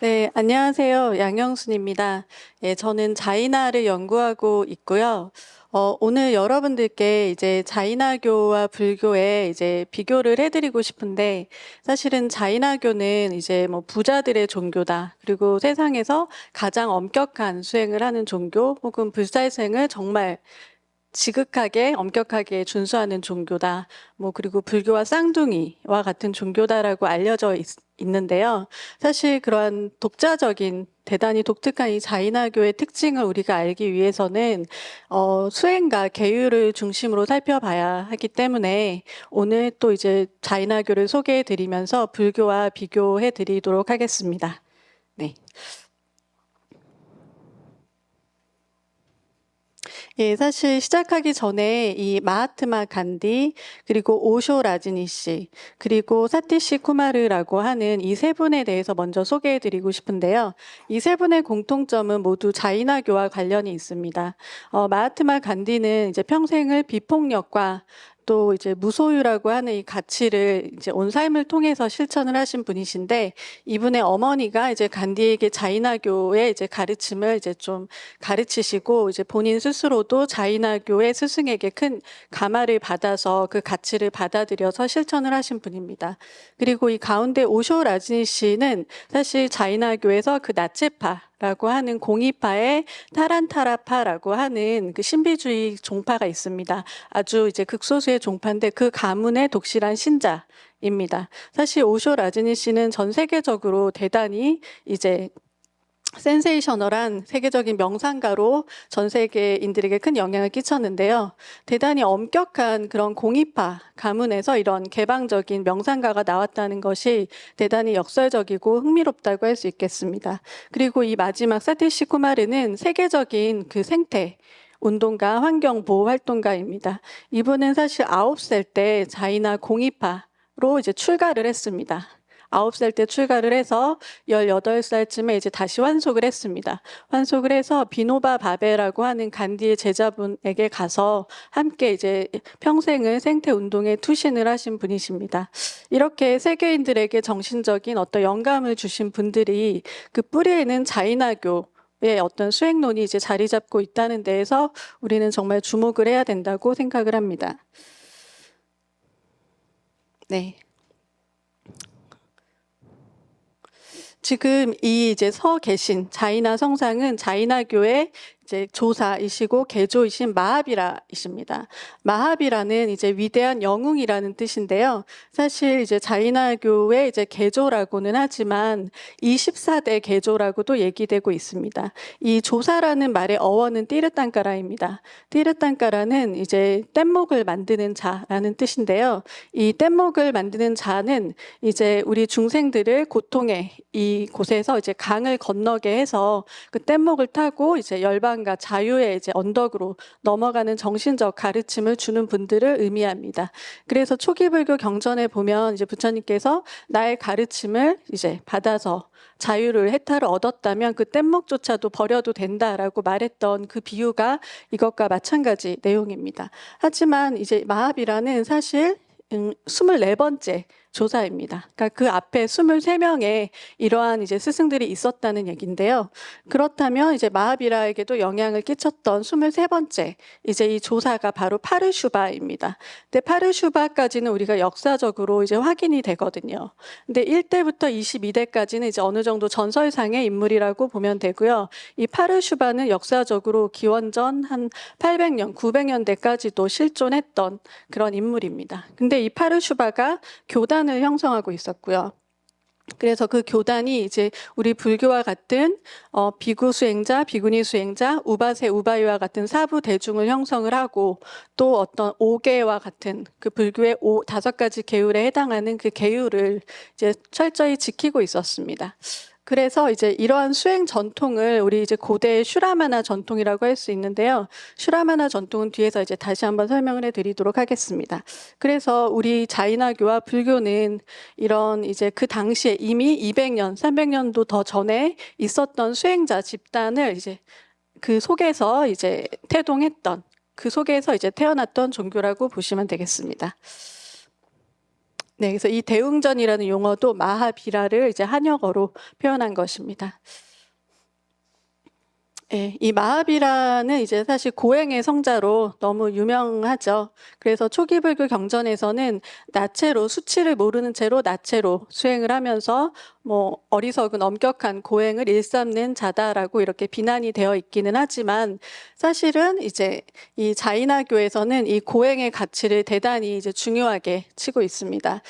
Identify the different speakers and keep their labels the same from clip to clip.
Speaker 1: 네, 안녕하세요. 양영순입니다. 예, 저는 자이나를 연구하고 있고요. 오늘 여러분들께 이제 자이나교와 불교의 이제 비교를 해드리고 싶은데, 사실은 자이나교는 이제 뭐 부자들의 종교다. 그리고 세상에서 가장 엄격한 수행을 하는 종교, 혹은 불살생을 정말 지극하게 엄격하게 준수하는 종교다. 뭐 그리고 불교와 쌍둥이와 같은 종교다라고 알려져 있는데요. 사실 그러한 독자적인 대단히 독특한 이 자이나교의 특징을 우리가 알기 위해서는 수행과 계율을 중심으로 살펴봐야 하기 때문에 오늘 또 이제 자이나교를 소개해 드리면서 불교와 비교해 드리도록 하겠습니다. 네. 예, 사실 시작하기 전에 이 마하트마 간디, 그리고 오쇼 라지니시, 그리고 사티시 쿠마르라고 하는 이 세 분에 대해서 먼저 소개해 드리고 싶은데요. 이 세 분의 공통점은 모두 자이나교와 관련이 있습니다. 마하트마 간디는 이제 평생을 비폭력과 또 이제 무소유라고 하는 이 가치를 이제 온 삶을 통해서 실천을 하신 분이신데, 이분의 어머니가 이제 간디에게 자이나교의 이제 가르침을 이제 좀 가르치시고, 이제 본인 스스로도 자이나교의 스승에게 큰 감화를 받아서 그 가치를 받아들여서 실천을 하신 분입니다. 그리고 이 가운데 오쇼 라지니 씨는 사실 자이나교에서 그 나체파라고 하는 공이파의 타란타라파라고 하는 그 신비주의 종파가 있습니다. 아주 이제 극소수의 종파인데 그 가문의 독실한 신자입니다. 사실 오쇼 라지니 씨는 전 세계적으로 대단히 이제 센세이셔널한 세계적인 명상가로 전 세계인들에게 큰 영향을 끼쳤는데요. 대단히 엄격한 그런 공이파 가문에서 이런 개방적인 명상가가 나왔다는 것이 대단히 역설적이고 흥미롭다고 할 수 있겠습니다. 그리고 이 마지막 사티시 쿠마르는 세계적인 그 생태 운동가, 환경보호 활동가입니다. 이분은 사실 9살 때 자이나 공이파로 이제 출가를 했습니다. 9살 때 출가를 해서 18살쯤에 이제 다시 환속을 했습니다. 환속을 해서 비노바 바베라고 하는 간디의 제자분에게 가서 함께 이제 평생을 생태 운동에 투신을 하신 분이십니다. 이렇게 세계인들에게 정신적인 어떤 영감을 주신 분들이 그 뿌리에는 자이나교의 어떤 수행론이 이제 자리 잡고 있다는 데에서 우리는 정말 주목을 해야 된다고 생각을 합니다. 네. 지금 이 이제 서 계신 자이나 성상은 자이나교의 이제 조사이시고 개조이신 마하비라이십니다. 마하비라는 이제 위대한 영웅이라는 뜻인데요. 사실 이제 자이나교의 이제 개조라고는 하지만 24대 개조라고도 얘기되고 있습니다. 이 조사라는 말의 어원은 띠르땅까라입니다. 띠르땅까라는 이제 뗏목을 만드는 자라는 뜻인데요. 이 뗏목을 만드는 자는 이제 우리 중생들을 고통의 이 곳에서 이제 강을 건너게 해서 그 뗏목을 타고 이제 열반과 자유의 이제 언덕으로 넘어가는 정신적 가르침을 주는 분들을 의미합니다. 그래서 초기 불교 경전에 보면 이제 부처님께서 나의 가르침을 이제 받아서 자유를 해탈을 얻었다면 그 뗏목조차도 버려도 된다라고 말했던 그 비유가 이것과 마찬가지 내용입니다. 하지만 이제 마하비라는 사실 24번째 조사입니다. 그러니까 그 앞에 23명의 이러한 이제 스승들이 있었다는 얘기인데요. 그렇다면 이제 마하비라에게도 영향을 끼쳤던 23번째 이제 이 조사가 바로 파르슈바입니다. 근데 파르슈바까지는 우리가 역사적으로 이제 확인이 되거든요. 근데 1대부터 22대까지는 이제 어느 정도 전설상의 인물이라고 보면 되고요. 이 파르슈바는 역사적으로 기원전 한 800년, 900년대까지도 실존했던 그런 인물입니다. 근데 이 파르슈바가 교단을 형성하고 있었고요. 그래서 그 교단이 이제 우리 불교와 같은 비구 수행자, 비구니 수행자, 우바세, 우바이와 같은 사부 대중을 형성을 하고 또 어떤 오계와 같은 그 불교의 5가지 계율에 해당하는 그 계율을 이제 철저히 지키고 있었습니다. 그래서 이제 이러한 수행 전통을 우리 이제 고대의 슈라마나 전통이라고 할 수 있는데요. 슈라마나 전통은 뒤에서 이제 다시 한번 설명을 해드리도록 하겠습니다. 그래서 우리 자이나교와 불교는 이런 이제 그 당시에 이미 200년, 300년도 더 전에 있었던 수행자 집단을 이제 그 속에서 이제 태동했던 그 속에서 이제 태어났던 종교라고 보시면 되겠습니다. 네, 그래서 이 대웅전이라는 용어도 마하비라를 이제 한역어로 표현한 것입니다. 예, 이 마하비라는 이제 사실 고행의 성자로 너무 유명하죠. 그래서 초기 불교 경전에서는 나체로, 수치를 모르는 채로 나체로 수행을 하면서 뭐 어리석은 엄격한 고행을 일삼는 자다라고 이렇게 비난이 되어 있기는 하지만, 사실은 이제 이 자이나교에서는 이 고행의 가치를 대단히 이제 중요하게 치고 있습니다.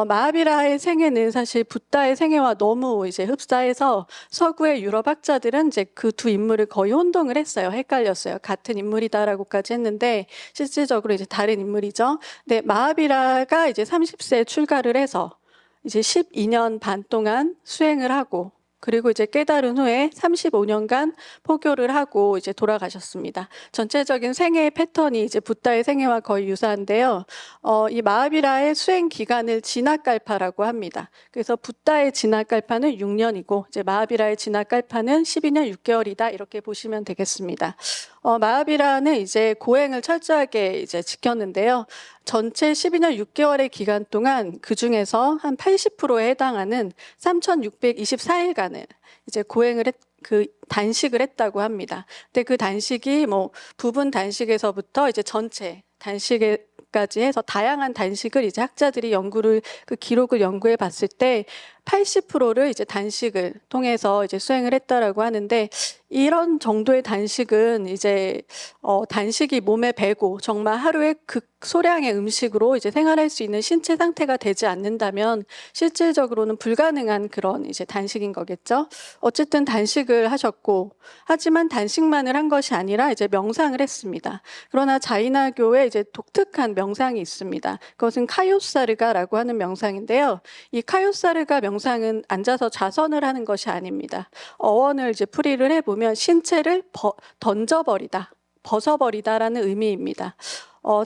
Speaker 1: 마하비라의 생애는 사실 붓다의 생애와 너무 이제 흡사해서 서구의 유럽 학자들은 이제 그 두 인물을 거의 혼동을 했어요. 헷갈렸어요. 같은 인물이다라고까지 했는데 실질적으로 이제 다른 인물이죠. 근데 마하비라가 이제 30세에 출가를 해서 이제 12년 반 동안 수행을 하고, 그리고 이제 깨달은 후에 35년간 포교를 하고 이제 돌아가셨습니다. 전체적인 생애의 패턴이 이제 붓다의 생애와 거의 유사한데요. 이 마하비라의 수행 기간을 진학갈파라고 합니다. 그래서 붓다의 진학갈파는 6년이고 이제 마하비라의 진학갈파는 12년 6개월이다 이렇게 보시면 되겠습니다. 마하비라는 이제 고행을 철저하게 이제 지켰는데요. 전체 12년 6개월의 기간 동안 그 중에서 한 80%에 해당하는 3,624일간을 이제 고행을 그 단식을 했다고 합니다. 근데 그 단식이 뭐 부분 단식에서부터 이제 전체 단식까지 해서 다양한 단식을 이제 학자들이 그 기록을 연구해 봤을 때 80%를 이제 단식을 통해서 이제 수행을 했다라고 하는데, 이런 정도의 단식은 이제 단식이 몸에 배고 정말 하루에 극소량의 음식으로 이제 생활할 수 있는 신체 상태가 되지 않는다면 실질적으로는 불가능한 그런 이제 단식인 거겠죠. 어쨌든 단식을 하셨고, 하지만 단식만을 한 것이 아니라 이제 명상을 했습니다. 그러나 자이나교에 이제 독특한 명상이 있습니다. 그것은 카요사르가라고 하는 명상인데요. 이 카요사르가 명상은 앉아서 좌선을 하는 것이 아닙니다. 어원을 이제 풀이를 해보면 신체를 던져버리다, 벗어버리다라는 의미입니다.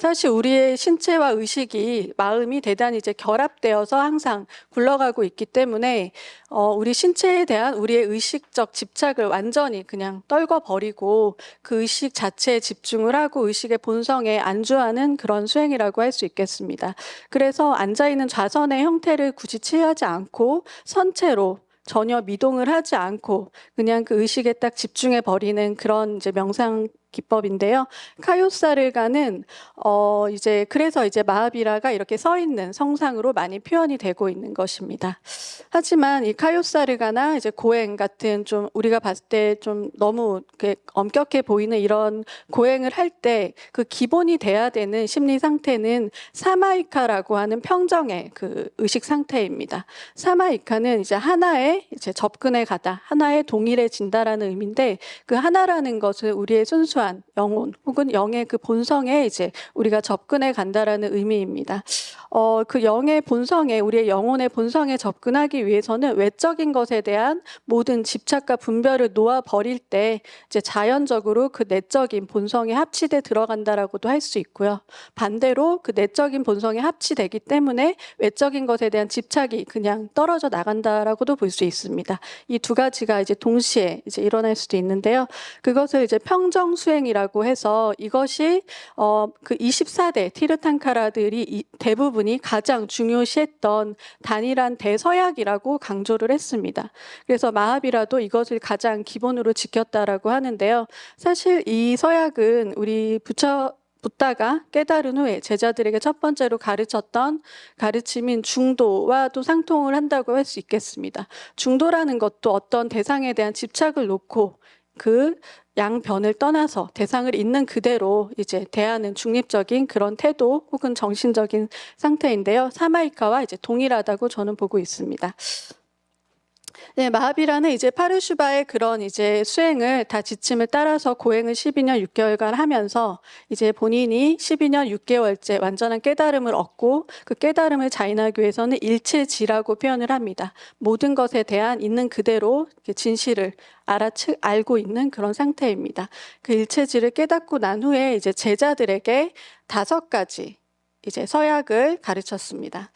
Speaker 1: 사실 우리의 신체와 의식이, 마음이 대단히 이제 결합되어서 항상 굴러가고 있기 때문에 우리 신체에 대한 우리의 의식적 집착을 완전히 그냥 떨궈버리고 그 의식 자체에 집중을 하고 의식의 본성에 안주하는 그런 수행이라고 할 수 있겠습니다. 그래서 앉아있는 좌선의 형태를 굳이 취하지 않고 선체로 전혀 미동을 하지 않고 그냥 그 의식에 딱 집중해 버리는 그런 이제 명상 기법인데요. 카요사르가는 이제 그래서 이제 마하비라가 이렇게 서 있는 성상으로 많이 표현이 되고 있는 것입니다. 하지만 이 카요사르가나 이제 고행 같은 좀 우리가 봤을 때 좀 너무 엄격해 보이는 이런 고행을 할 때 그 기본이 돼야 되는 심리 상태는 사마이카라고 하는 평정의 그 의식 상태입니다. 사마이카는 이제 하나에 이제 접근해 가다, 하나에 동일해진다라는 의미인데, 그 하나라는 것은 우리의 순수한 영혼 혹은 영의 그 본성에 이제 우리가 접근해 간다라는 의미입니다. 그 영의 본성에, 우리의 영혼의 본성에 접근하기 위해서는 외적인 것에 대한 모든 집착과 분별을 놓아 버릴 때 이제 자연적으로 그 내적인 본성에 합치돼 들어간다라고도 할 수 있고요. 반대로 그 내적인 본성에 합치되기 때문에 외적인 것에 대한 집착이 그냥 떨어져 나간다라고도 볼 수 있습니다. 이 두 가지가 이제 동시에 이제 일어날 수도 있는데요. 그것을 이제 평정 수행이라고 해서, 이것이 그 24대 티르탄카라들이 대부분이 가장 중요시했던 단일한 대서약이라고 강조를 했습니다. 그래서 마하비라도 이것을 가장 기본으로 지켰다라고 하는데요. 사실 이 서약은 우리 붓다가 깨달은 후에 제자들에게 첫 번째로 가르쳤던 가르침인 중도와도 상통을 한다고 할 수 있겠습니다. 중도라는 것도 어떤 대상에 대한 집착을 놓고 그 양변을 떠나서 대상을 있는 그대로 이제 대하는 중립적인 그런 태도 혹은 정신적인 상태인데요. 사마이카와 이제 동일하다고 저는 보고 있습니다. 네, 마하비라는 이제 파르슈바의 그런 이제 수행을 다 지침을 따라서 고행을 12년 6개월간 하면서 이제 본인이 12년 6개월째 완전한 깨달음을 얻고, 그 깨달음을 자이나교에서는 일체지라고 표현을 합니다. 모든 것에 대한 있는 그대로 진실을 알고 있는 그런 상태입니다. 그 일체지를 깨닫고 난 후에 이제 제자들에게 5가지 이제 서약을 가르쳤습니다.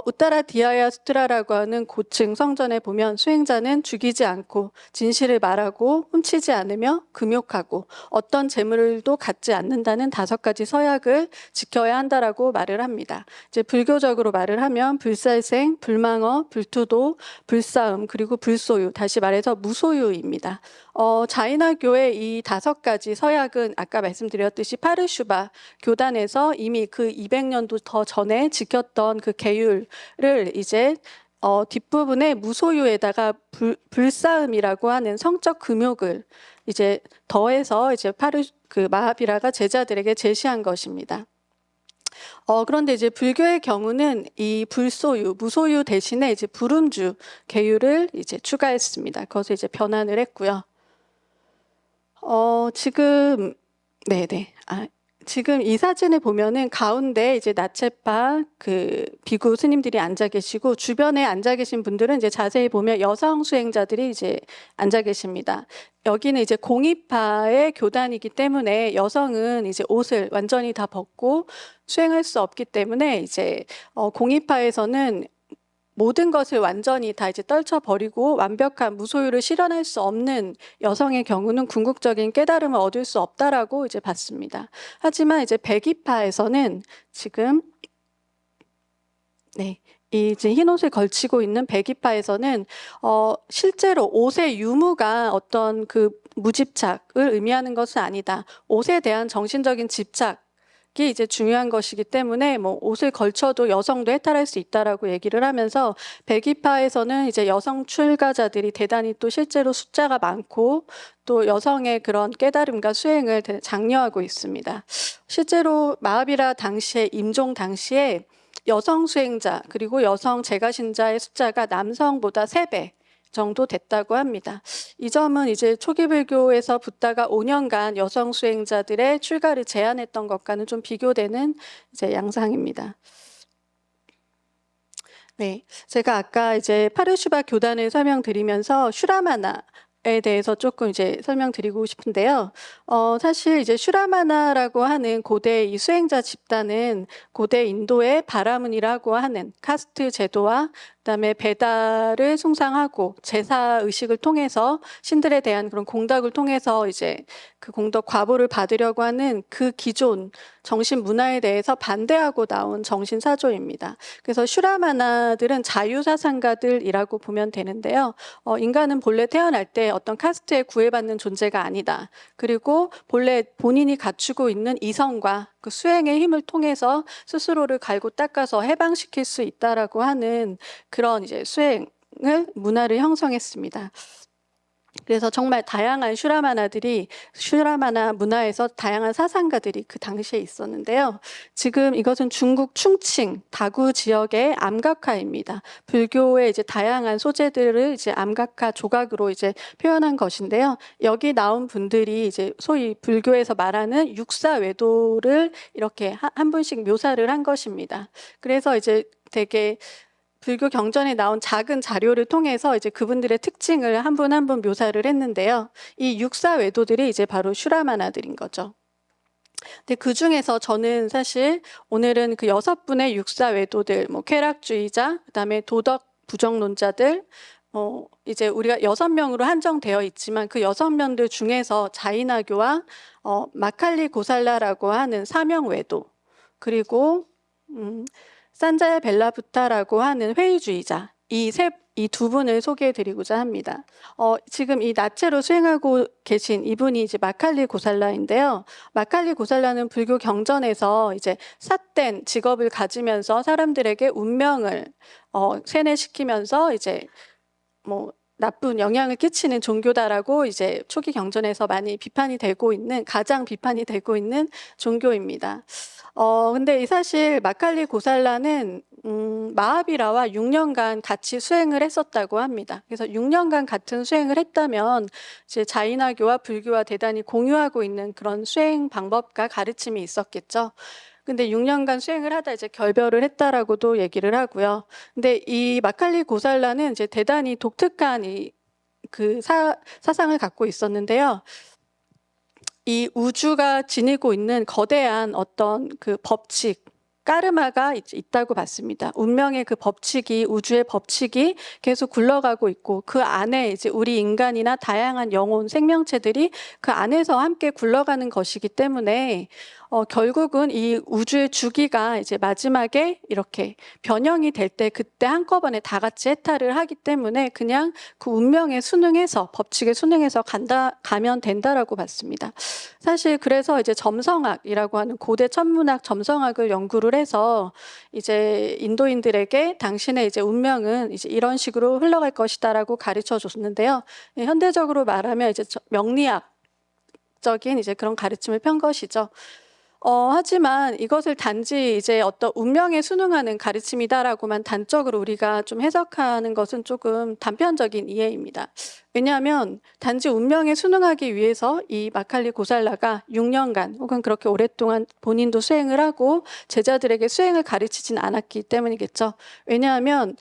Speaker 1: 우따라 디아야 수트라라고 하는 고층 성전에 보면 수행자는 죽이지 않고 진실을 말하고 훔치지 않으며 금욕하고 어떤 재물도 갖지 않는다는 5가지 서약을 지켜야 한다라고 말을 합니다. 이제 불교적으로 말을 하면 불살생, 불망어, 불투도, 불싸움, 그리고 불소유, 다시 말해서 무소유입니다. 자이나교의 이 5가지 서약은 아까 말씀드렸듯이 파르슈바 교단에서 이미 그 200년도 더 전에 지켰던 그 계율을 이제 뒷부분에 무소유에다가 불싸움이라고 하는 성적 금욕을 이제 더해서 이제 마하비라가 제자들에게 제시한 것입니다. 그런데 이제 불교의 경우는 이 불소유, 무소유 대신에 이제 불음주 계율을 이제 추가했습니다. 그것을 이제 변환을 했고요. 지금 지금 이 사진을 보면은 가운데 이제 나체파 그 비구 스님들이 앉아 계시고 주변에 앉아 계신 분들은 이제 자세히 보면 여성 수행자들이 이제 앉아 계십니다. 여기는 이제 공의파의 교단이기 때문에 여성은 이제 옷을 완전히 다 벗고 수행할 수 없기 때문에 이제 공의파에서는 모든 것을 완전히 다 이제 떨쳐버리고 완벽한 무소유를 실현할 수 없는 여성의 경우는 궁극적인 깨달음을 얻을 수 없다라고 이제 봤습니다. 하지만 이제 백이파에서는 지금 이 이제 흰 옷을 걸치고 있는 백이파에서는 실제로 옷의 유무가 어떤 그 무집착을 의미하는 것은 아니다. 옷에 대한 정신적인 집착 이 이제 중요한 것이기 때문에 뭐 옷을 걸쳐도 여성도 해탈할 수 있다라고 얘기를 하면서 백이파에서는 이제 여성 출가자들이 대단히 또 실제로 숫자가 많고 또 여성의 그런 깨달음과 수행을 장려하고 있습니다. 실제로 마하비라 당시에 임종 당시에 여성 수행자 그리고 여성 재가신자의 숫자가 남성보다 3배 정도 됐다고 합니다. 이 점은 이제 초기 불교에서 붓다가 5년간 여성 수행자들의 출가를 제한했던 것과는 좀 비교되는 이제 양상입니다. 네, 제가 아까 이제 파르슈바 교단을 설명드리면서 슈라마나에 대해서 조금 이제 설명드리고 싶은데요. 사실 이제 슈라마나라고 하는 고대 이 수행자 집단은 고대 인도의 바라문이라고 하는 카스트 제도와 그다음에 베다를 숭상하고 제사 의식을 통해서 신들에 대한 그런 공덕을 통해서 이제 그 공덕 과보를 받으려고 하는 그 기존 정신 문화에 대해서 반대하고 나온 정신 사조입니다. 그래서 슈라마나들은 자유사상가들이라고 보면 되는데요. 인간은 본래 태어날 때 어떤 카스트에 구애받는 존재가 아니다. 그리고 본래 본인이 갖추고 있는 이성과 그 수행의 힘을 통해서 스스로를 갈고 닦아서 해방시킬 수 있다라고 하는 그런 이제 수행을 문화를 형성했습니다. 그래서 정말 다양한 슈라마나 문화에서 다양한 사상가들이 그 당시에 있었는데요. 지금 이것은 중국 충칭 다구 지역의 암각화입니다. 불교의 이제 다양한 소재들을 이제 암각화 조각으로 이제 표현한 것인데요. 여기 나온 분들이 이제 소위 불교에서 말하는 육사외도를 이렇게 한 분씩 묘사를 한 것입니다. 그래서 이제 되게 불교 경전에 나온 작은 자료를 통해서 이제 그분들의 특징을 한 분 한 분 묘사를 했는데요. 이 육사외도들이 이제 바로 슈라마나들인 거죠. 근데 그 중에서 저는 사실 오늘은 그 6분의 육사외도들, 뭐 쾌락주의자, 그다음에 도덕 부정론자들, 이제 우리가 6명으로 한정되어 있지만 그 6명들 중에서 자이나교와 마칼리 고살라라고 하는 사명외도, 그리고 산자야 벨라부타라고 하는 회의주의자, 이 두 분을 소개해드리고자 합니다. 지금 이 나체로 수행하고 계신 이분이 이제 마칼리 고살라인데요. 마칼리 고살라는 불교 경전에서 이제 삿된 직업을 가지면서 사람들에게 운명을 세뇌시키면서 이제 뭐 나쁜 영향을 끼치는 종교다라고 이제 초기 경전에서 많이 가장 비판이 되고 있는 종교입니다. 근데 사실 마칼리 고살라는 마하비라와 6년간 같이 수행을 했었다고 합니다. 그래서 6년간 같은 수행을 했다면 이제 자이나교와 불교와 대단히 공유하고 있는 그런 수행 방법과 가르침이 있었겠죠. 근데 6년간 수행을 하다 이제 결별을 했다라고도 얘기를 하고요. 근데 이 마칼리 고살라는 이제 대단히 독특한 그 사상을 갖고 있었는데요. 이 우주가 지니고 있는 거대한 어떤 그 법칙 까르마가 있다고 봤습니다. 운명의 그 법칙이, 우주의 법칙이 계속 굴러가고 있고 그 안에 이제 우리 인간이나 다양한 영혼, 생명체들이 그 안에서 함께 굴러가는 것이기 때문에 결국은 이 우주의 주기가 이제 마지막에 이렇게 변형이 될 때 그때 한꺼번에 다 같이 해탈을 하기 때문에 그냥 그 운명에 순응해서 법칙에 순응해서 가면 된다라고 봤습니다. 사실 그래서 이제 점성학이라고 하는 고대 천문학 점성학을 연구를 해서 이제 인도인들에게 당신의 이제 운명은 이제 이런 식으로 흘러갈 것이다라고 가르쳐 줬는데요. 현대적으로 말하면 이제 명리학적인 이제 그런 가르침을 편 것이죠. 하지만 이것을 단지 이제 어떤 운명에 순응하는 가르침이다라고만 단적으로 우리가 좀 해석하는 것은 조금 단편적인 이해입니다. 왜냐하면 단지 운명에 순응하기 위해서 이 마칼리 고살라가 6년간 혹은 그렇게 오랫동안 본인도 수행을 하고 제자들에게 수행을 가르치진 않았기 때문이겠죠. 왜냐하면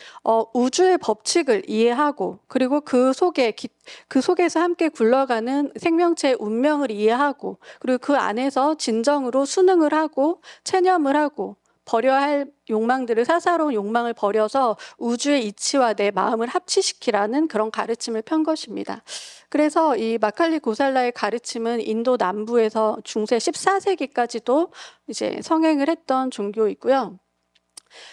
Speaker 1: 우주의 법칙을 이해하고 그리고 그 속에서 함께 굴러가는 생명체의 운명을 이해하고 그리고 그 안에서 진정으로 순응을 하고 체념을 하고 버려야 할 욕망들을 사사로운 욕망을 버려서 우주의 이치와 내 마음을 합치시키라는 그런 가르침을 편 것입니다. 그래서 이 마칼리 고살라의 가르침은 인도 남부에서 중세 14세기까지도 이제 성행을 했던 종교이고요.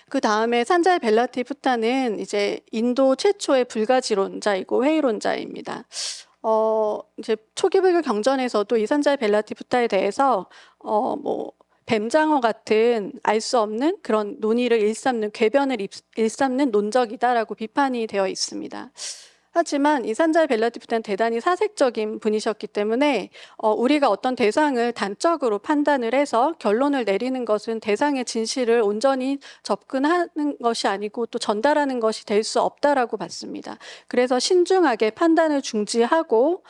Speaker 1: 그 다음에 산잘 벨라티 푸타는 이제 인도 최초의 불가지론자이고 회의론자입니다. 이제 초기 불교 경전에서도 이 산잘 벨라티 푸타에 대해서 뱀장어 같은 알 수 없는 그런 논의를 일삼는 궤변을 일삼는 논적이다라고 비판이 되어 있습니다. 하지만 이 산잘 벨라티 푸타는 대단히 사색적인 분이셨기 때문에 우리가 어떤 대상을 단적으로 판단을 해서 결론을 내리는 것은 대상의 진실을 온전히 접근하는 것이 아니고 또 전달하는 것이 될 수 없다라고 봤습니다. 그래서 신중하게 판단을 중지하고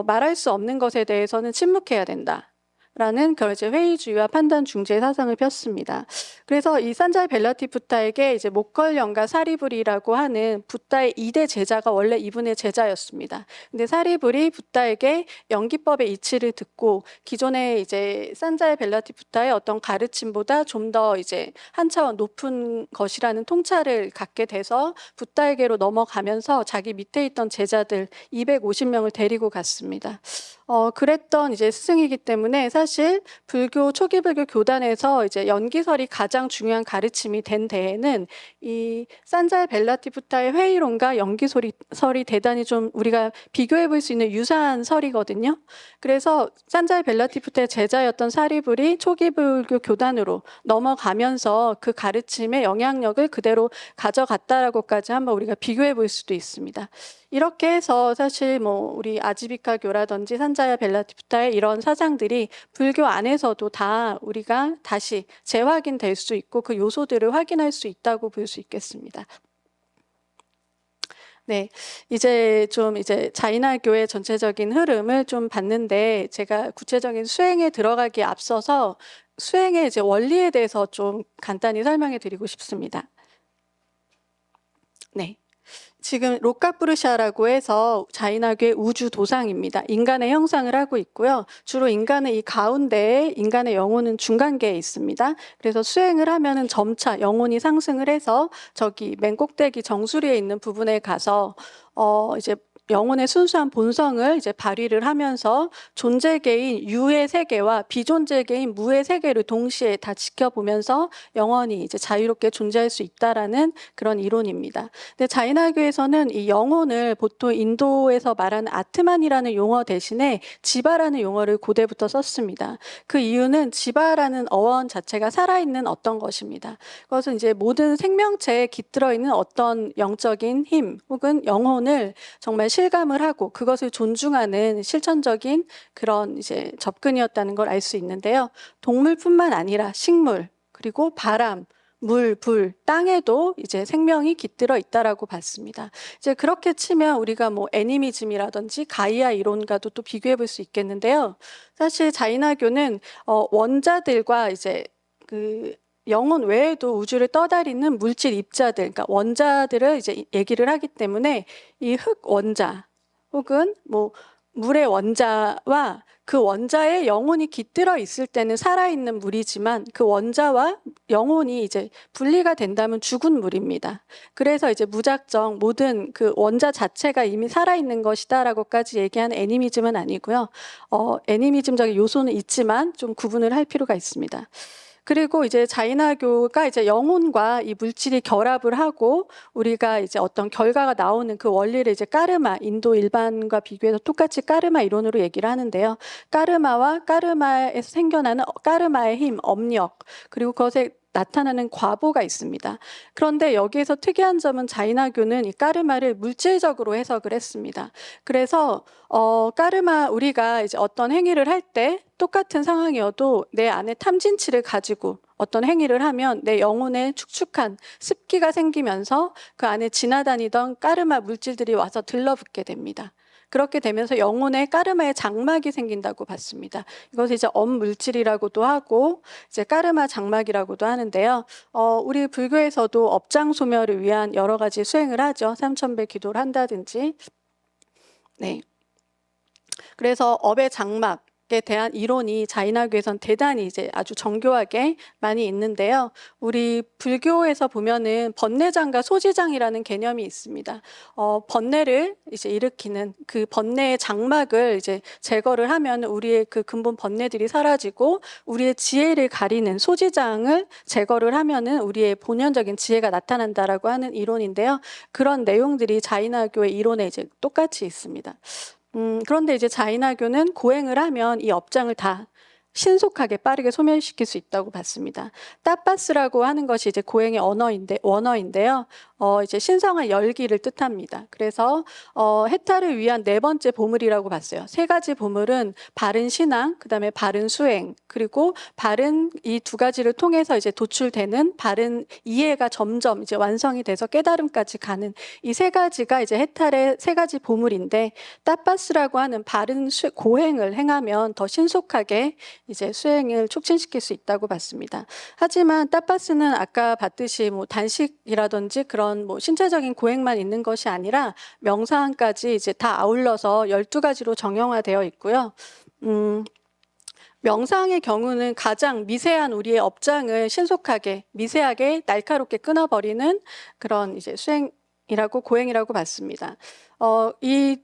Speaker 1: 말할 수 없는 것에 대해서는 침묵해야 된다. 라는 이제 회의주의와 판단 중재 사상을 폈습니다. 그래서 이 산잘 벨라티 푸타에게 이제 목걸령과 사리불이라고 하는 붓다의 2대 제자가 원래 이분의 제자였습니다. 근데 사리불이 붓다에게 연기법의 이치를 듣고 기존의 이제 산잘 벨라티 푸타의 어떤 가르침보다 좀 더 이제 한 차원 높은 것이라는 통찰을 갖게 돼서 붓다에게로 넘어가면서 자기 밑에 있던 제자들 250명을 데리고 갔습니다. 그랬던 이제 스승이기 때문에 사실 초기 불교 교단에서 이제 연기설이 가장 중요한 가르침이 된 데에는 이 산잘 벨라티 푸타의 회의론과 연기설이 대단히 좀 우리가 비교해 볼 수 있는 유사한 설이거든요. 그래서 산잘 벨라티 푸타의 제자였던 사리불이 초기 불교 교단으로 넘어가면서 그 가르침의 영향력을 그대로 가져갔다라고까지 한번 우리가 비교해 볼 수도 있습니다. 이렇게 해서 사실 우리 아지비카교라든지 산자야 벨라티 푸타의 이런 사상들이 불교 안에서도 다 우리가 다시 재확인될 수 있고 그 요소들을 확인할 수 있다고 볼 수 있겠습니다. 네, 이제 자이나교의 전체적인 흐름을 좀 봤는데 제가 구체적인 수행에 들어가기에 앞서서 수행의 이제 원리에 대해서 좀 간단히 설명해 드리고 싶습니다. 네. 지금 로카푸르샤라고 해서 자이나교의 우주 도상입니다. 인간의 형상을 하고 있고요. 주로 인간은 이 가운데에 인간의 영혼은 중간계에 있습니다. 그래서 수행을 하면은 점차 영혼이 상승을 해서 저기 맨 꼭대기 정수리에 있는 부분에 가서 이제 영혼의 순수한 본성을 이제 발휘를 하면서 존재계인 유의 세계와 비존재계인 무의 세계를 동시에 다 지켜보면서 영원히 이제 자유롭게 존재할 수 있다라는 그런 이론입니다. 근데 자이나교에서는 이 영혼을 보통 인도에서 말하는 아트만이라는 용어 대신에 지바라는 용어를 고대부터 썼습니다. 그 이유는 지바라는 어원 자체가 살아있는 어떤 것입니다. 그것은 이제 모든 생명체에 깃들어 있는 어떤 영적인 힘 혹은 영혼을 정말 실감을 하고 그것을 존중하는 실천적인 그런 이제 접근이었다는 걸 알 수 있는데요. 동물뿐만 아니라 식물, 그리고 바람, 물, 불, 땅에도 이제 생명이 깃들어 있다라고 봤습니다. 이제 그렇게 치면 우리가 애니미즘이라든지 가이아 이론과도 또 비교해 볼 수 있겠는데요. 사실 자이나교는 원자들과 이제 그 영혼 외에도 우주를 떠다니는 물질 입자들, 그러니까 원자들을 이제 얘기를 하기 때문에 이 흙 원자 혹은 물의 원자와 그 원자에 영혼이 깃들어 있을 때는 살아있는 물이지만 그 원자와 영혼이 이제 분리가 된다면 죽은 물입니다. 그래서 이제 무작정 모든 그 원자 자체가 이미 살아있는 것이다라고까지 얘기하는 애니미즘은 아니고요. 애니미즘적인 요소는 있지만 좀 구분을 할 필요가 있습니다. 그리고 이제 자이나교가 이제 영혼과 이 물질이 결합을 하고 우리가 이제 어떤 결과가 나오는 그 원리를 이제 까르마, 인도 일반과 비교해서 똑같이 까르마 이론으로 얘기를 하는데요. 까르마와 까르마에서 생겨나는 까르마의 힘, 업력, 그리고 그것에 나타나는 과보가 있습니다. 그런데 여기에서 특이한 점은 자이나교는 이 까르마를 물질적으로 해석을 했습니다. 그래서 까르마 우리가 이제 어떤 행위를 할 때 똑같은 상황이어도 내 안에 탐진치를 가지고 어떤 행위를 하면 내 영혼에 축축한 습기가 생기면서 그 안에 지나다니던 까르마 물질들이 와서 들러붙게 됩니다. 그렇게 되면서 영혼에 까르마의 장막이 생긴다고 봤습니다. 이것을 이제 엄물질이라고도 하고 이제 까르마 장막이라고도 하는데요. 우리 불교에서도 업장 소멸을 위한 여러 가지 수행을 하죠. 삼천배 기도를 한다든지. 네. 그래서 업의 장막에 대한 이론이 자이나교에선 대단히 이제 아주 정교하게 많이 있는데요. 우리 불교에서 보면은 번뇌장과 소지장이라는 개념이 있습니다. 번뇌를 이제 일으키는 그 번뇌의 장막을 이제 제거를 하면 우리의 그 근본 번뇌들이 사라지고 우리의 지혜를 가리는 소지장을 제거를 하면은 우리의 본연적인 지혜가 나타난다라고 하는 이론인데요. 그런 내용들이 자이나교의 이론에 이제 똑같이 있습니다. 그런데 이제 자이나교는 고행을 하면 이 업장을 다 신속하게 빠르게 소멸시킬 수 있다고 봤습니다. 따빠스라고 하는 것이 이제 고행의 원어인데요. 이제 신성한 열기를 뜻합니다. 그래서 해탈을 위한 네 번째 보물이라고 봤어요. 세 가지 보물은 바른 신앙, 그다음에 바른 수행, 그리고 바른 이 두 가지를 통해서 이제 도출되는 바른 이해가 점점 이제 완성이 돼서 깨달음까지 가는 이 세 가지가 이제 해탈의 세 가지 보물인데 따빠스라고 하는 바른 고행을 행하면 더 신속하게 이제 수행을 촉진시킬 수 있다고 봤습니다. 하지만 따빠스는 아까 봤듯이 뭐 단식이라든지 그런 뭐 신체적인 고행만 있는 것이 아니라 명상까지 이제 다 아울러서 12가지로 정형화되어 있고요. 명상의 경우는 가장 미세한 우리의 업장을 신속하게, 미세하게, 날카롭게 끊어버리는 그런 이제 수행이라고 고행이라고 봤습니다. 이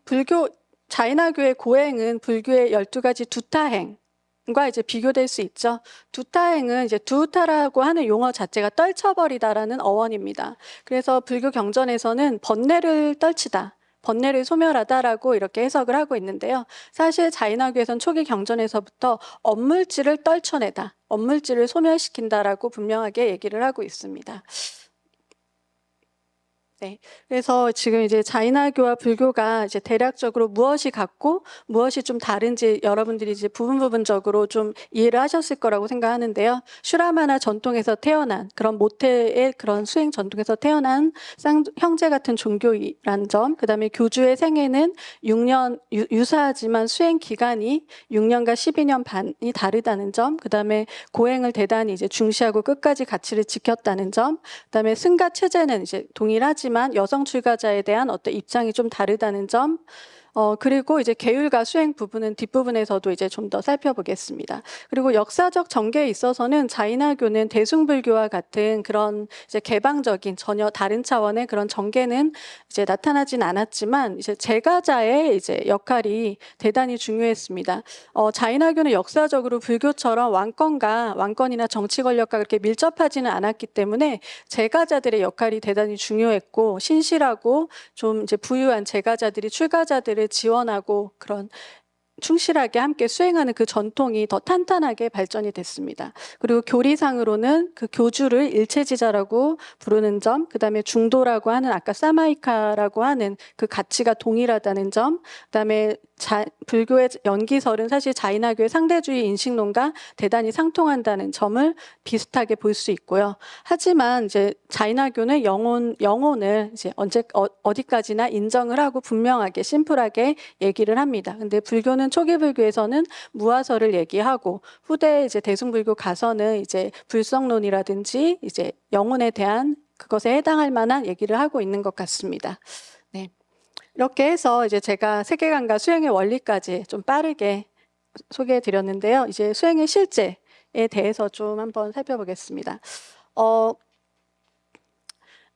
Speaker 1: 자이나교의 고행은 불교의 12가지 두타행과 이제 비교될 수 있죠. 두타행은 이제 두타라고 하는 용어 자체가 떨쳐버리다라는 어원입니다. 그래서 불교 경전에서는 번뇌를 떨치다, 번뇌를 소멸하다라고 이렇게 해석을 하고 있는데요. 사실 자이나교에선 초기 경전에서부터 엄물질을 떨쳐내다, 엄물질을 소멸시킨다라고 분명하게 얘기를 하고 있습니다. 네. 그래서 지금 이제 자이나교와 불교가 이제 대략적으로 무엇이 같고 무엇이 좀 다른지 여러분들이 이제 부분적으로 좀 이해를 하셨을 거라고 생각하는데요. 슈라마나 전통에서 태어난 그런 모태의 그런 수행 전통에서 태어난 형제 같은 종교이란 점, 그다음에 교주의 생애는 6년 유사하지만 수행 기간이 6년과 12년 반이 다르다는 점, 그다음에 고행을 대단히 이제 중시하고 끝까지 가치를 지켰다는 점, 그다음에 승가 체제는 이제 동일하지만 여성 출가자에 대한 어떤 입장이 좀 다르다는 점, 그리고 이제 계율과 수행 부분은 뒷부분에서도 이제 좀 더 살펴보겠습니다. 그리고 역사적 전개에 있어서는 자이나교는 대승불교와 같은 그런 이제 개방적인 전혀 다른 차원의 그런 전개는 이제 나타나진 않았지만 이제 제가자의 이제 역할이 대단히 중요했습니다. 자이나교는 역사적으로 불교처럼 왕권이나 정치 권력과 그렇게 밀접하지는 않았기 때문에 제가자들의 역할이 대단히 중요했고 신실하고 좀 이제 부유한 제가자들이 출가자들을 지원하고 그런 충실하게 함께 수행하는 그 전통이 더 탄탄하게 발전이 됐습니다. 그리고 교리상으로는 그 교주를 일체지자라고 부르는 점, 그다음에 중도라고 하는 아까 사마이카라고 하는 그 가치가 동일하다는 점, 그다음에 불교의 연기설은 사실 자이나교의 상대주의 인식론과 대단히 상통한다는 점을 비슷하게 볼 수 있고요. 하지만 이제 자이나교는 영혼을 이제 어디까지나 인정을 하고 분명하게 심플하게 얘기를 합니다. 근데 불교는 초기 불교에서는 무아설을 얘기하고 후대 이제 대승불교 가서는 이제 불성론이라든지 이제 영혼에 대한 그것에 해당할 만한 얘기를 하고 있는 것 같습니다. 네. 이렇게 해서 이제 제가 세계관과 수행의 원리까지 좀 빠르게 소개해 드렸는데요. 이제 수행의 실제에 대해서 좀 한번 살펴보겠습니다.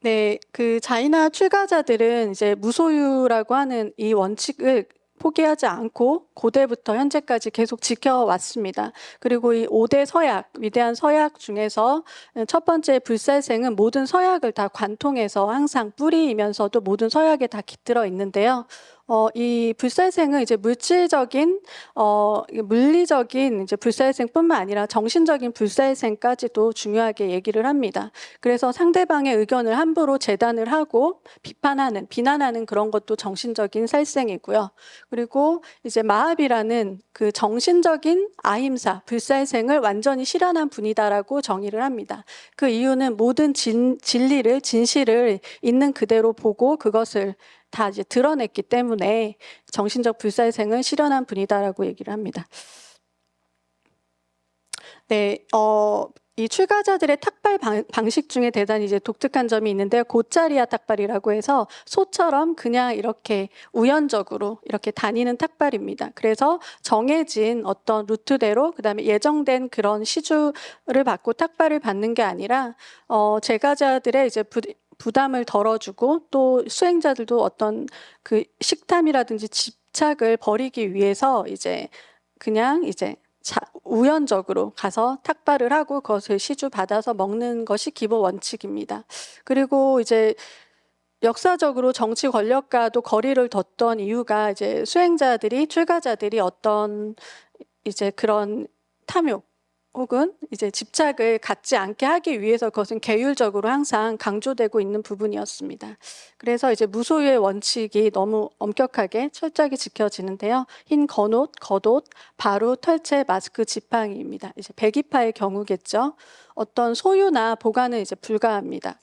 Speaker 1: 네, 그 자이나 출가자들은 이제 무소유라고 하는 이 원칙을 포기하지 않고 고대부터 현재까지 계속 지켜왔습니다. 그리고 이 5대 서약, 위대한 서약 중에서 첫 번째 불살생은 모든 서약을 다 관통해서 항상 뿌리이면서도 모든 서약에 다 깃들어 있는데요. 이 불살생은 이제 물리적인 이제 불살생뿐만 아니라 정신적인 불살생까지도 중요하게 얘기를 합니다. 그래서 상대방의 의견을 함부로 재단을 하고 비난하는 그런 것도 정신적인 살생이고요. 그리고 이제 마합이라는 그 정신적인 아힘사, 불살생을 완전히 실현한 분이다라고 정의를 합니다. 그 이유는 모든 진리를, 진실을 있는 그대로 보고 그것을 다 이제 드러냈기 때문에 정신적 불살생을 실현한 분이다라고 얘기를 합니다. 네, 이 출가자들의 탁발 방식 중에 대단히 이제 독특한 점이 있는데요. 고짜리아 탁발이라고 해서 소처럼 그냥 이렇게 우연적으로 이렇게 다니는 탁발입니다. 그래서 정해진 어떤 루트대로 그다음에 예정된 그런 시주를 받고 탁발을 받는 게 아니라 제가자들의 이제 부담을 덜어주고 또 수행자들도 어떤 그 식탐이라든지 집착을 버리기 위해서 이제 그냥 이제 우연적으로 가서 탁발을 하고 그것을 시주 받아서 먹는 것이 기본 원칙입니다. 그리고 이제 역사적으로 정치 권력과도 거리를 뒀던 이유가 이제 수행자들이 출가자들이 어떤 이제 그런 탐욕 혹은 이제 집착을 갖지 않게 하기 위해서 그것은 계율적으로 항상 강조되고 있는 부분이었습니다. 그래서 이제 무소유의 원칙이 너무 엄격하게 철저하게 지켜지는데요. 흰 겉옷, 바루, 털채, 마스크, 지팡이입니다. 이제 백이파의 경우겠죠. 어떤 소유나 보관은 이제 불가합니다.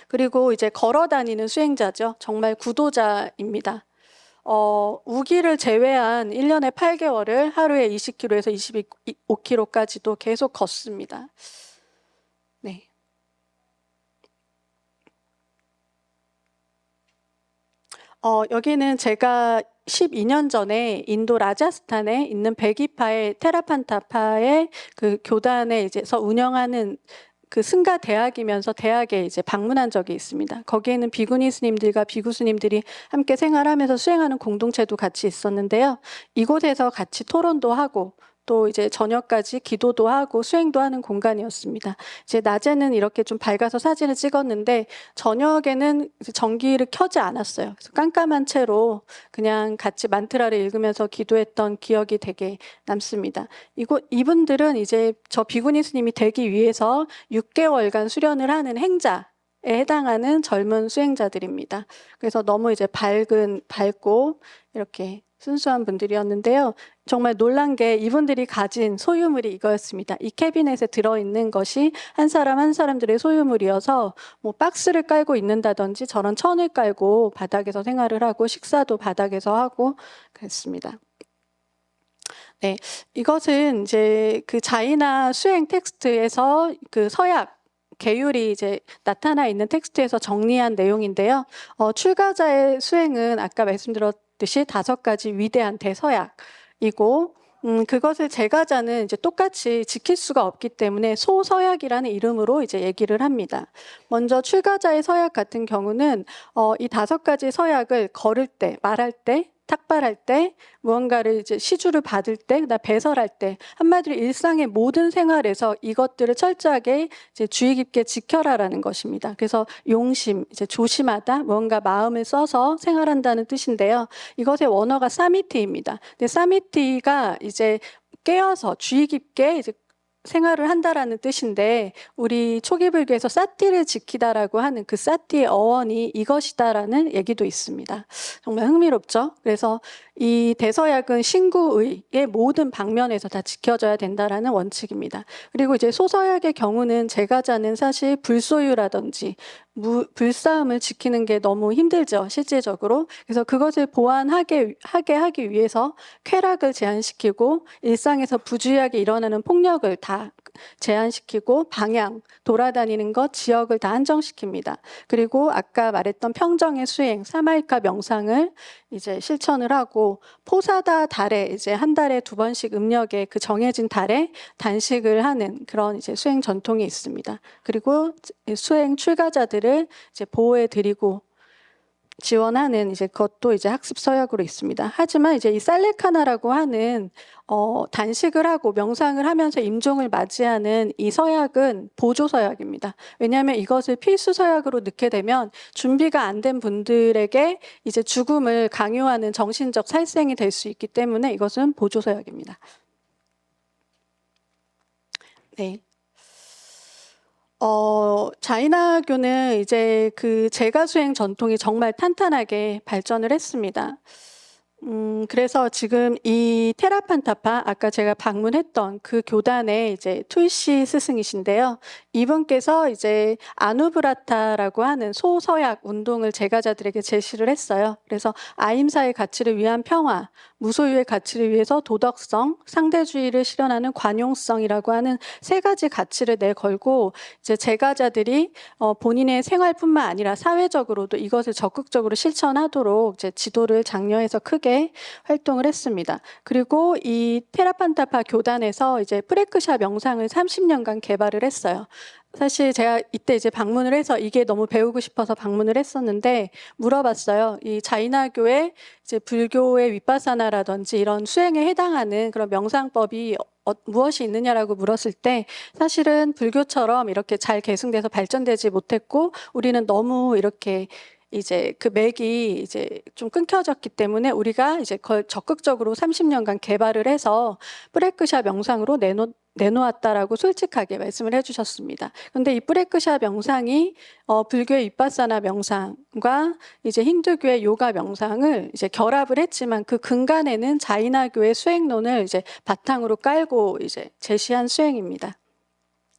Speaker 1: 그리고 이제 걸어 다니는 수행자죠. 정말 구도자입니다. 우기를 제외한 1년에 8개월을 하루에 20km에서 25km까지도 계속 걷습니다. 네. 여기는 제가 12년 전에 인도 라자스탄에 있는 백이파의 테라판타파의 그 교단에 이제서 운영하는 그 승가 대학이면서 대학에 이제 방문한 적이 있습니다. 거기에는 비구니 스님들과 비구 스님들이 함께 생활하면서 수행하는 공동체도 같이 있었는데요. 이곳에서 같이 토론도 하고 또 이제 저녁까지 기도도 하고 수행도 하는 공간이었습니다. 이제 낮에는 이렇게 좀 밝아서 사진을 찍었는데 저녁에는 전기를 켜지 않았어요. 그래서 깜깜한 채로 그냥 같이 만트라를 읽으면서 기도했던 기억이 되게 남습니다. 이분들은 이제 저 비구니 스님이 되기 위해서 6개월간 수련을 하는 행자에 해당하는 젊은 수행자들입니다. 그래서 너무 이제 밝고 이렇게 순수한 분들이었는데요. 정말 놀란 게 이분들이 가진 소유물이 이거였습니다. 이 캐비넷에 들어있는 것이 한 사람 한 사람들의 소유물이어서 뭐 박스를 깔고 있는다든지 저런 천을 깔고 바닥에서 생활을 하고 식사도 바닥에서 하고 그랬습니다. 네, 이것은 이제 그 자이나 수행 텍스트에서 그 서약 계율이 이제 나타나 있는 텍스트에서 정리한 내용인데요. 출가자의 수행은 아까 말씀드렸듯이 5가지 위대한 대서약이고 그것을 제가자는 이제 똑같이 지킬 수가 없기 때문에 소서약이라는 이름으로 이제 얘기를 합니다. 먼저 출가자의 서약 같은 경우는 이 5가지 서약을 걸을 때, 말할 때, 탁발할 때, 무언가를 이제 시주를 받을 때, 그다음 배설할 때, 한마디로 일상의 모든 생활에서 이것들을 철저하게 이제 주의 깊게 지켜라라는 것입니다. 그래서 용심, 이제 조심하다, 무언가 마음을 써서 생활한다는 뜻인데요. 이것의 원어가 사미티입니다. 근데 사미티가 이제 깨어서 주의 깊게 이제 생활을 한다라는 뜻인데 우리 초기 불교에서 사티를 지키다라고 하는 그 사티의 어원이 이것이다라는 얘기도 있습니다. 정말 흥미롭죠? 그래서 이 대서약은 신구의의 모든 방면에서 다 지켜져야 된다라는 원칙입니다. 그리고 이제 소서약의 경우는 제가자는 사실 불소유라든지 불싸움을 지키는 게 너무 힘들죠, 실질적으로. 그래서 그것을 보완하게 하기 위해서 쾌락을 제한시키고 일상에서 부주의하게 일어나는 폭력을 다 제한시키고 방향, 돌아다니는 것, 지역을 다 한정시킵니다. 그리고 아까 말했던 평정의 수행, 사마이카 명상을 이제 실천을 하고 포사다 달에 이제 한 달에 2번씩 음력에 그 정해진 달에 단식을 하는 그런 이제 수행 전통이 있습니다. 그리고 수행 출가자들을 이제 보호해 드리고 지원하는 이제 그것도 이제 학습 서약으로 있습니다. 하지만 이제 이 살레카나라고 하는 단식을 하고 명상을 하면서 임종을 맞이하는 이 서약은 보조 서약입니다. 왜냐하면 이것을 필수 서약으로 넣게 되면 준비가 안 된 분들에게 이제 죽음을 강요하는 정신적 살생이 될 수 있기 때문에 이것은 보조 서약입니다. 네. 자이나교는 이제 그 제가 수행 전통이 정말 탄탄하게 발전을 했습니다. 그래서 지금 이 테라판타파 아까 제가 방문했던 그 교단의 이제 툴시 스승이신데요. 이분께서 이제 아누브라타라고 하는 소서약 운동을 제가자들에게 제시를 했어요. 그래서 아임사의 가치를 위한 평화, 무소유의 가치를 위해서 도덕성, 상대주의를 실현하는 관용성이라고 하는 3가지 가치를 내걸고 이제 제가자들이 본인의 생활뿐만 아니라 사회적으로도 이것을 적극적으로 실천하도록 이제 지도를 장려해서 크게 활동을 했습니다. 그리고 이 테라판타파 교단에서 이제 프레크샤 명상을 30년간 개발을 했어요. 사실 제가 이때 이제 방문을 해서 이게 너무 배우고 싶어서 방문을 했었는데 물어봤어요. 이 자이나교의 이제 불교의 윗바사나라든지 이런 수행에 해당하는 그런 명상법이 무엇이 있느냐라고 물었을 때 사실은 불교처럼 이렇게 잘 계승돼서 발전되지 못했고 우리는 너무 이렇게 이제 그 맥이 이제 좀 끊겨졌기 때문에 우리가 이제 그걸 적극적으로 30년간 개발을 해서 프레크샤 명상으로 내놓았다라고 솔직하게 말씀을 해주셨습니다. 그런데 이 프레크샤 명상이 불교의 윗바사나 명상과 이제 힌두교의 요가 명상을 이제 결합을 했지만 그 근간에는 자이나교의 수행론을 이제 바탕으로 깔고 이제 제시한 수행입니다.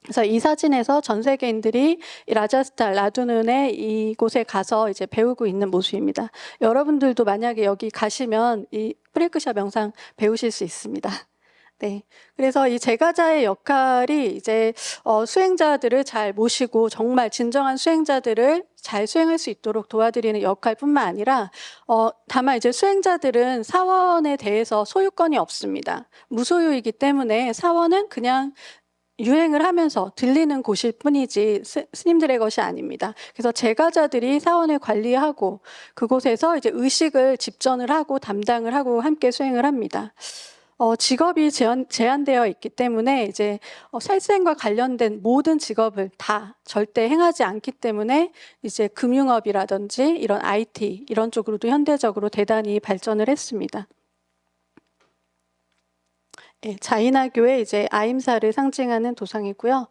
Speaker 1: 그래서 이 사진에서 전 세계인들이 이 라자스탄, 라두눈의 이곳에 가서 이제 배우고 있는 모습입니다. 여러분들도 만약에 여기 가시면 이 프레크샤 명상 배우실 수 있습니다. 네. 그래서 이 제가자의 역할이 이제 수행자들을 잘 모시고 정말 진정한 수행자들을 잘 수행할 수 있도록 도와드리는 역할뿐만 아니라 다만 이제 수행자들은 사원에 대해서 소유권이 없습니다. 무소유이기 때문에 사원은 그냥 유행을 하면서 들리는 곳일 뿐이지 스님들의 것이 아닙니다. 그래서 제가자들이 사원을 관리하고 그곳에서 이제 의식을 집전을 하고 담당을 하고 함께 수행을 합니다. 직업이 제한되어 있기 때문에 이제 살생과 관련된 모든 직업을 다 절대 행하지 않기 때문에 이제 금융업이라든지 이런 IT 이런 쪽으로도 현대적으로 대단히 발전을 했습니다. 예, 자이나교의 이제 아임사를 상징하는 도상이고요.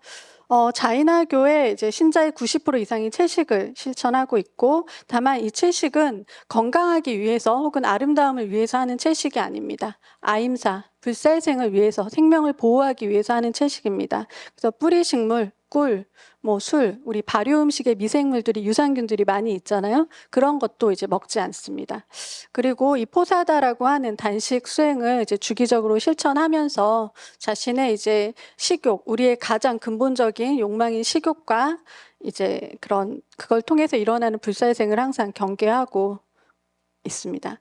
Speaker 1: 자이나교의 이제 신자의 90% 이상이 채식을 실천하고 있고, 다만 이 채식은 건강하기 위해서 혹은 아름다움을 위해서 하는 채식이 아닙니다. 아임사, 불살생을 위해서, 생명을 보호하기 위해서 하는 채식입니다. 그래서 뿌리식물, 꿀, 술, 우리 발효 음식에 미생물들이 유산균들이 많이 있잖아요. 그런 것도 이제 먹지 않습니다. 그리고 이 포사다라고 하는 단식 수행을 이제 주기적으로 실천하면서 자신의 이제 식욕, 우리의 가장 근본적인 욕망인 식욕과 이제 그걸 통해서 일어나는 불살생을 항상 경계하고 있습니다.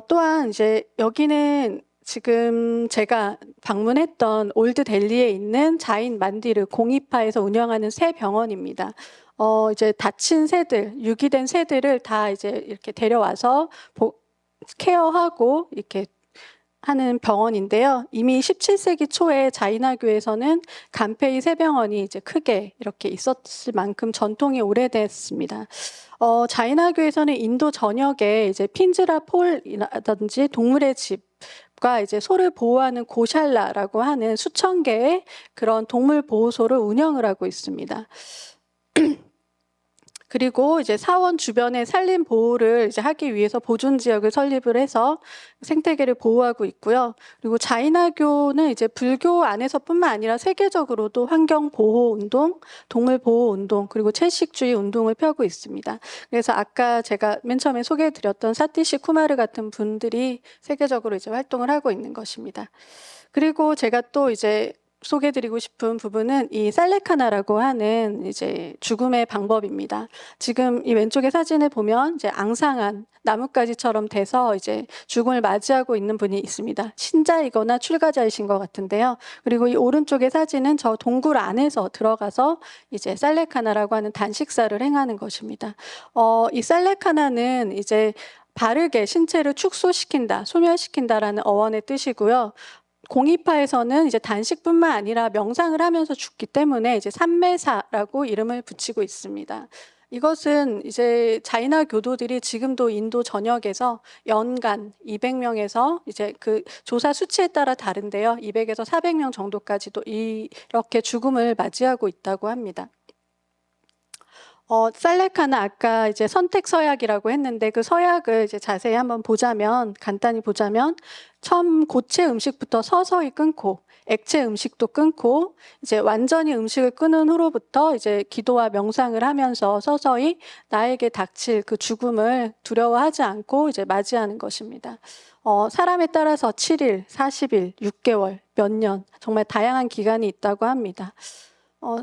Speaker 1: 또한 이제 여기는 지금 제가 방문했던 올드 델리에 있는 자인 만디르 공이파에서 운영하는 새 병원입니다. 이제 다친 새들, 유기된 새들을 다 이제 이렇게 데려와서 케어하고 이렇게 하는 병원인데요. 이미 17세기 초에 자이나교에서는 간페이 새병원이 이제 크게 이렇게 있었을 만큼 전통이 오래됐습니다. 자이나교에서는 인도 전역에 이제 핀즈라 폴이라든지 동물의 집과 이제 소를 보호하는 고샬라라고 하는 수천 개의 그런 동물 보호소를 운영을 하고 있습니다. 그리고 이제 사원 주변의 산림 보호를 이제 하기 위해서 보존 지역을 설립을 해서 생태계를 보호하고 있고요. 그리고 자이나교는 이제 불교 안에서뿐만 아니라 세계적으로도 환경 보호 운동, 동물 보호 운동, 그리고 채식주의 운동을 펴고 있습니다. 그래서 아까 제가 맨 처음에 소개해드렸던 사티시 쿠마르 같은 분들이 세계적으로 이제 활동을 하고 있는 것입니다. 그리고 제가 또 이제 소개드리고 싶은 부분은 이 살레카나라고 하는 이제 죽음의 방법입니다. 지금 이 왼쪽의 사진을 보면 이제 앙상한 나뭇가지처럼 돼서 이제 죽음을 맞이하고 있는 분이 있습니다. 신자이거나 출가자이신 것 같은데요. 그리고 이 오른쪽의 사진은 저 동굴 안에서 들어가서 이제 살레카나라고 하는 단식사를 행하는 것입니다. 이 살레카나는 이제 바르게 신체를 축소시킨다, 소멸시킨다라는 어원의 뜻이고요. 공이파에서는 이제 단식뿐만 아니라 명상을 하면서 죽기 때문에 이제 삼매사라고 이름을 붙이고 있습니다. 이것은 이제 자이나 교도들이 지금도 인도 전역에서 연간 200명에서 이제 그 조사 수치에 따라 다른데요. 200에서 400명 정도까지도 이렇게 죽음을 맞이하고 있다고 합니다. 살레카는 아까 이제 선택 서약이라고 했는데 그 서약을 이제 자세히 한번 보자면, 간단히 보자면, 처음 고체 음식부터 서서히 끊고, 액체 음식도 끊고, 이제 완전히 음식을 끊은 후로부터 이제 기도와 명상을 하면서 서서히 나에게 닥칠 그 죽음을 두려워하지 않고 이제 맞이하는 것입니다. 사람에 따라서 7일, 40일, 6개월, 몇 년, 정말 다양한 기간이 있다고 합니다.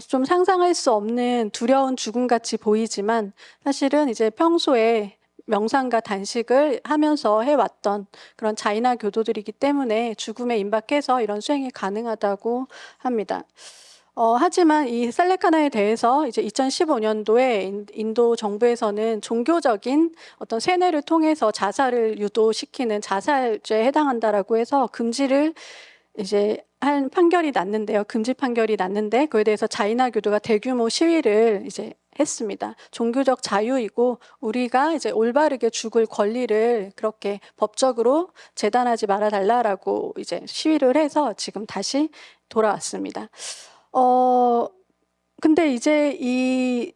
Speaker 1: 좀 상상할 수 없는 두려운 죽음같이 보이지만 사실은 이제 평소에 명상과 단식을 하면서 해왔던 그런 자이나 교도들이기 때문에 죽음에 임박해서 이런 수행이 가능하다고 합니다. 하지만 이 살레카나에 대해서 이제 2015년도에 인도 정부에서는 종교적인 어떤 세뇌를 통해서 자살을 유도시키는 자살죄에 해당한다라고 해서 금지를 이제 한 판결이 났는데요. 금지 판결이 났는데 그에 대해서 자이나 교도가 대규모 시위를 이제 했습니다. 종교적 자유이고 우리가 이제 올바르게 죽을 권리를 그렇게 법적으로 재단하지 말아달라라고 이제 시위를 해서 지금 다시 돌아왔습니다. 근데 이제 이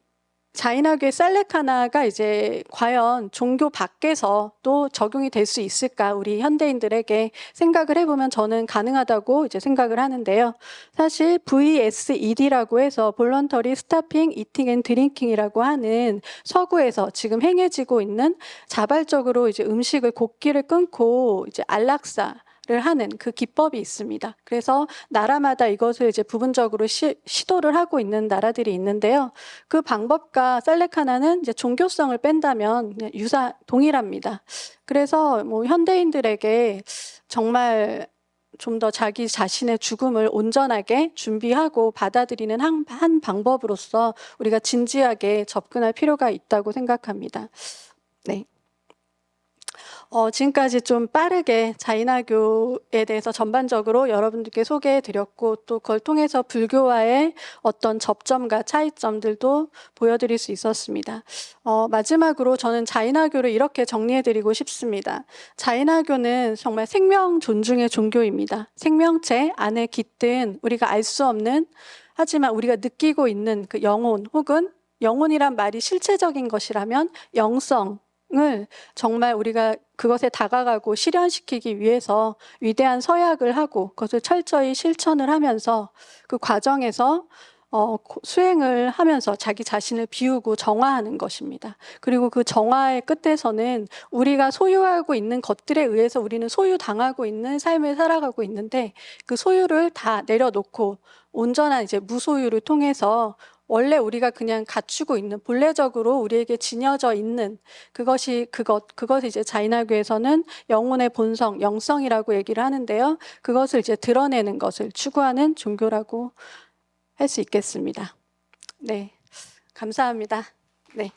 Speaker 1: 자이나교의 살레카나가 이제 과연 종교 밖에서 또 적용이 될 수 있을까? 우리 현대인들에게 생각을 해보면 저는 가능하다고 이제 생각을 하는데요. 사실 VSED라고 해서 Voluntary Stopping Eating and Drinking이라고 하는 서구에서 지금 행해지고 있는 자발적으로 이제 음식을 곡기를 끊고 이제 안락사 를 하는 그 기법이 있습니다. 그래서 나라마다 이것을 이제 부분적으로 시도를 하고 있는 나라들이 있는데요. 그 방법과 살레카나는 이제 종교성을 뺀다면 동일합니다. 그래서 뭐 현대인들에게 정말 좀 더 자기 자신의 죽음을 온전하게 준비하고 받아들이는 한 방법으로서 우리가 진지하게 접근할 필요가 있다고 생각합니다. 네. 지금까지 좀 빠르게 자이나교에 대해서 전반적으로 여러분들께 소개해드렸고 또 그걸 통해서 불교와의 어떤 접점과 차이점들도 보여드릴 수 있었습니다. 마지막으로 저는 자이나교를 이렇게 정리해드리고 싶습니다. 자이나교는 정말 생명 존중의 종교입니다. 생명체 안에 깃든 우리가 알 수 없는 하지만 우리가 느끼고 있는 그 영혼 혹은 영혼이란 말이 실체적인 것이라면 영성 을 정말 우리가 그것에 다가가고 실현시키기 위해서 위대한 서약을 하고 그것을 철저히 실천을 하면서 그 과정에서 수행을 하면서 자기 자신을 비우고 정화하는 것입니다. 그리고 그 정화의 끝에서는 우리가 소유하고 있는 것들에 의해서 우리는 소유당하고 있는 삶을 살아가고 있는데 그 소유를 다 내려놓고 온전한 이제 무소유를 통해서 원래 우리가 그냥 갖추고 있는 본래적으로 우리에게 지녀져 있는 그것이 이제 자이나교에서는 영혼의 본성, 영성이라고 얘기를 하는데요. 그것을 이제 드러내는 것을 추구하는 종교라고 할 수 있겠습니다. 네, 감사합니다. 네.